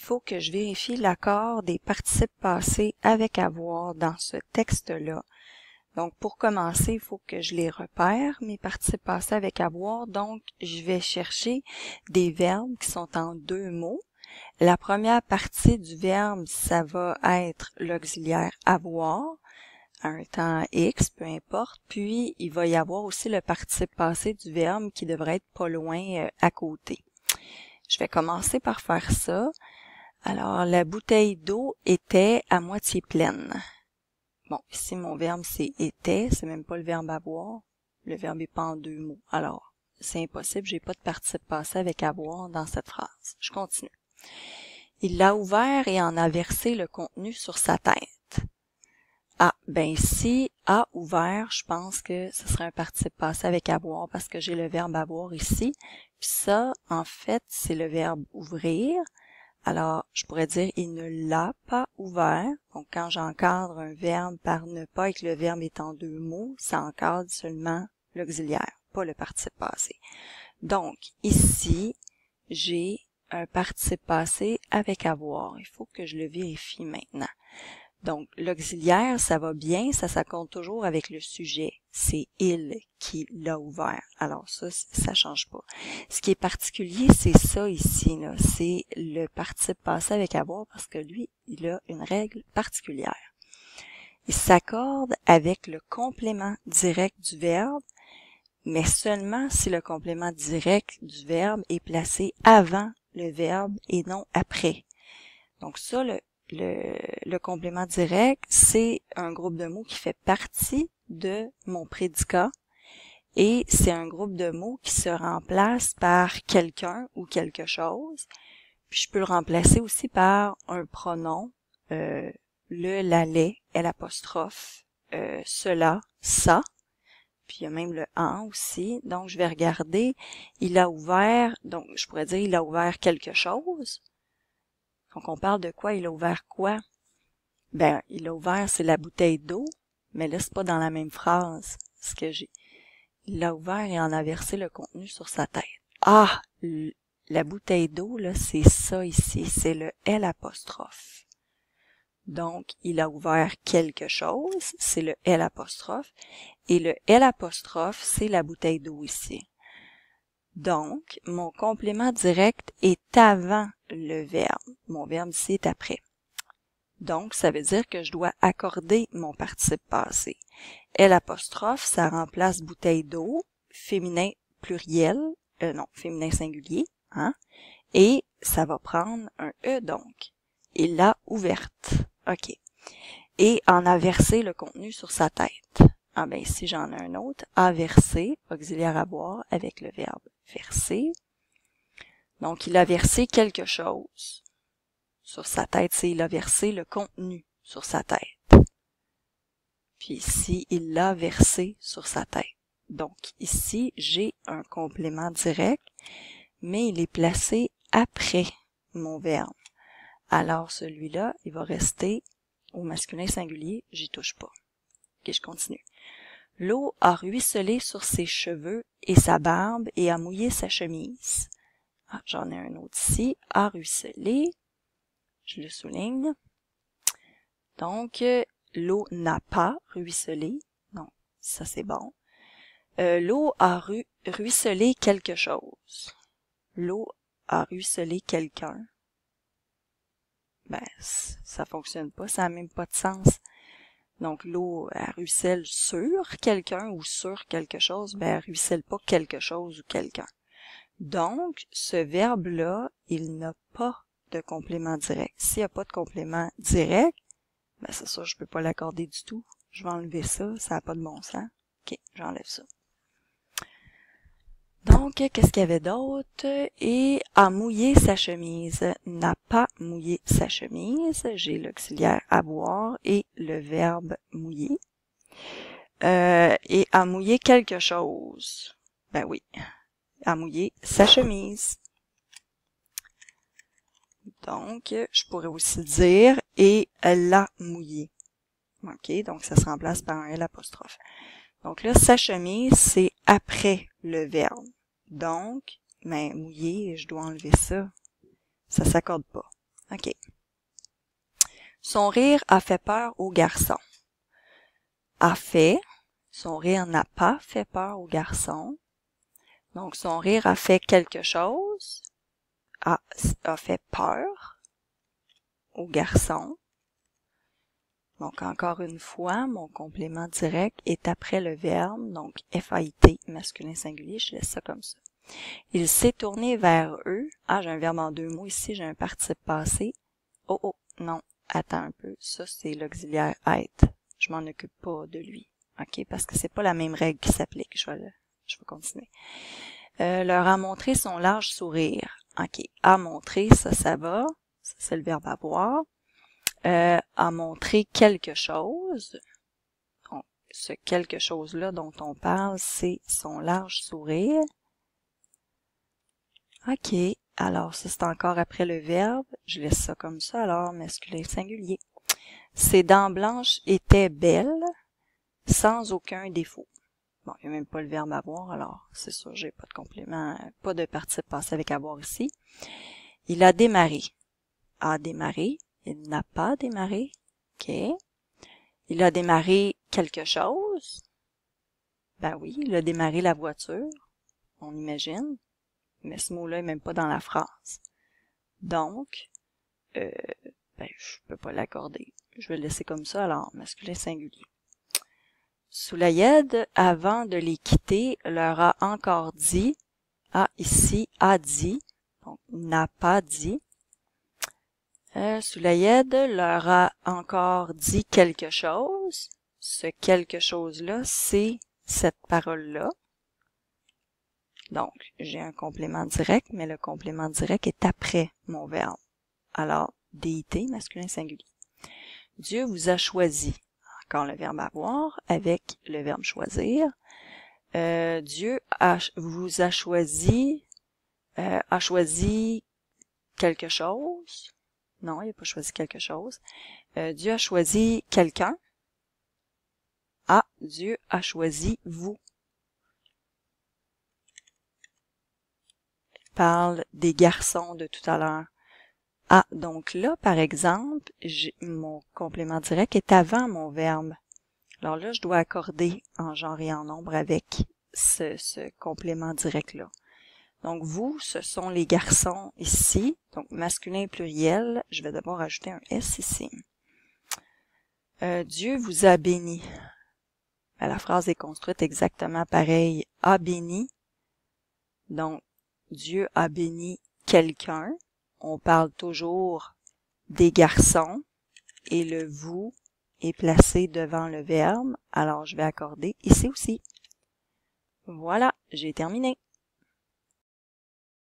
il faut que je vérifie l'accord des participes passés avec avoir dans ce texte-là. Donc, pour commencer, il faut que je les repère, mes participes passés avec avoir. Donc, je vais chercher des verbes qui sont en deux mots. La première partie du verbe, ça va être l'auxiliaire avoir, à un temps X, peu importe. Puis, il va y avoir aussi le participe passé du verbe qui devrait être pas loin à côté. Je vais commencer par faire ça. Alors, la bouteille d'eau était à moitié pleine. Bon, ici, mon verbe, c'est « était », c'est même pas le verbe « avoir ». Le verbe est pas en deux mots. Alors, c'est impossible, j'ai pas de participe passé avec « avoir » dans cette phrase. Je continue. Il l'a ouvert et en a versé le contenu sur sa tête. Ah, ben ici, a ouvert, je pense que ce serait un participe passé avec avoir parce que j'ai le verbe avoir ici. Puis ça, en fait, c'est le verbe ouvrir. Alors, je pourrais dire il ne l'a pas ouvert. Donc, quand j'encadre un verbe par ne pas et que le verbe est en deux mots, ça encadre seulement l'auxiliaire, pas le participe passé. Donc, ici, j'ai un participe passé avec avoir. Il faut que je le vérifie maintenant. Donc, l'auxiliaire, ça va bien, ça compte toujours avec le sujet. C'est il qui l'a ouvert. Alors ça change pas. Ce qui est particulier, c'est ça ici, là. C'est le participe passé avec avoir parce que lui, il a une règle particulière. Il s'accorde avec le complément direct du verbe, mais seulement si le complément direct du verbe est placé avant le verbe et non après. Donc ça, le complément direct, c'est un groupe de mots qui fait partie de mon prédicat et c'est un groupe de mots qui se remplace par quelqu'un ou quelque chose. Puis je peux le remplacer aussi par un pronom, le, la, les, l'apostrophe, cela, ça. Puis il y a même le en aussi. Donc je vais regarder, il a ouvert, donc je pourrais dire il a ouvert quelque chose. Donc, on parle de quoi? Il a ouvert quoi? Ben, il a ouvert, c'est la bouteille d'eau, mais là, c'est pas dans la même phrase, ce que j'ai. Il l'a ouvert et en a versé le contenu sur sa tête. Ah! La bouteille d'eau, là, c'est ça ici, c'est le L apostrophe. Donc, il a ouvert quelque chose, c'est le L apostrophe, et le L apostrophe, c'est la bouteille d'eau ici. Donc, mon complément direct est avant le verbe. Mon verbe ici est après. Donc, ça veut dire que je dois accorder mon participe passé. L'apostrophe, ça remplace bouteille d'eau, féminin pluriel, féminin singulier, hein, et ça va prendre un E donc. Il l'a ouverte. OK. Et en a versé le contenu sur sa tête. Ah ben ici, j'en ai un autre. A versé, auxiliaire à boire, avec le verbe verser. Donc, il a versé quelque chose sur sa tête. C'est il a versé le contenu sur sa tête. Puis ici, il l'a versé sur sa tête. Donc, ici, j'ai un complément direct, mais il est placé après mon verbe. Alors, celui-là, il va rester au masculin singulier, j'y touche pas. Ok, je continue. L'eau a ruisselé sur ses cheveux et sa barbe et a mouillé sa chemise. Ah, j'en ai un autre ici. A ruisselé. Je le souligne. Donc, l'eau n'a pas ruisselé. Non, ça c'est bon. L'eau a ruisselé quelque chose. L'eau a ruisselé quelqu'un. Ben, ça fonctionne pas, ça n'a même pas de sens. Donc, l'eau, elle ruisselle sur quelqu'un ou sur quelque chose, ben, elle ruisselle pas quelque chose ou quelqu'un. Donc, ce verbe-là, il n'a pas de complément direct. S'il n'y a pas de complément direct, ben, c'est ça, je peux pas l'accorder du tout. Je vais enlever ça, ça n'a pas de bon sens. OK, j'enlève ça. Donc, qu'est-ce qu'il y avait d'autre? Et a mouillé sa chemise. N'a pas mouillé sa chemise. J'ai l'auxiliaire avoir et le verbe mouiller. Et a mouillé quelque chose. Ben oui. A mouillé sa chemise. Donc, je pourrais aussi dire et elle l'a mouillé. OK, donc ça se remplace par un L apostrophe. Donc là, sa chemise, c'est après le verbe. Donc, mais mouillé, je dois enlever ça. Ça s'accorde pas. OK. Son rire a fait peur au garçon. A fait. Son rire n'a pas fait peur au garçon. Donc, son rire a fait quelque chose. A fait peur au garçon. Donc, encore une fois, mon complément direct est après le verbe, donc FAIT, masculin singulier, je laisse ça comme ça. Il s'est tourné vers eux. Ah, j'ai un verbe en deux mots ici, j'ai un participe passé. Oh, non, attends un peu, ça c'est l'auxiliaire être. Je m'en occupe pas de lui, ok, parce que c'est pas la même règle qui s'applique. Je vais continuer. Leur a montré son large sourire. Ok, a montré, ça va. Ça, c'est le verbe avoir. A montré quelque chose. Donc, ce quelque chose-là dont on parle, c'est son large sourire. OK. Alors, ça, c'est encore après le verbe. Je laisse ça comme ça, alors, masculin singulier. Ses dents blanches étaient belles, sans aucun défaut. Bon, il n'y a même pas le verbe avoir, alors, c'est sûr, j'ai pas de complément, pas de participe passé avec avoir ici. Il a démarré. A démarré. Il n'a pas démarré. OK. Il a démarré quelque chose. Ben oui, il a démarré la voiture. On imagine. Mais ce mot-là est même pas dans la phrase. Donc, je peux pas l'accorder. Je vais le laisser comme ça, alors, masculin singulier. Soulayed, avant de les quitter, leur a encore dit, ici, a dit, donc, n'a pas dit. Soulayed leur a encore dit quelque chose. Ce quelque chose-là, c'est cette parole-là. Donc, j'ai un complément direct, mais le complément direct est après mon verbe. Alors, DIT, masculin singulier. Dieu vous a choisi. Encore le verbe avoir avec le verbe choisir. Dieu vous a choisi quelque chose. Non, il n'a pas choisi quelque chose. Dieu a choisi quelqu'un. Dieu a choisi vous. Il parle des garçons de tout à l'heure. Donc là, par exemple, mon complément direct est avant mon verbe. Alors là, je dois accorder en genre et en nombre avec ce complément direct-là. Donc, vous, ce sont les garçons ici. Donc, masculin pluriel. Je vais d'abord ajouter un S ici. Dieu vous a béni. La phrase est construite exactement pareil. A béni. Donc, Dieu a béni quelqu'un. On parle toujours des garçons et le vous est placé devant le verbe. Alors, je vais accorder ici aussi. Voilà, j'ai terminé.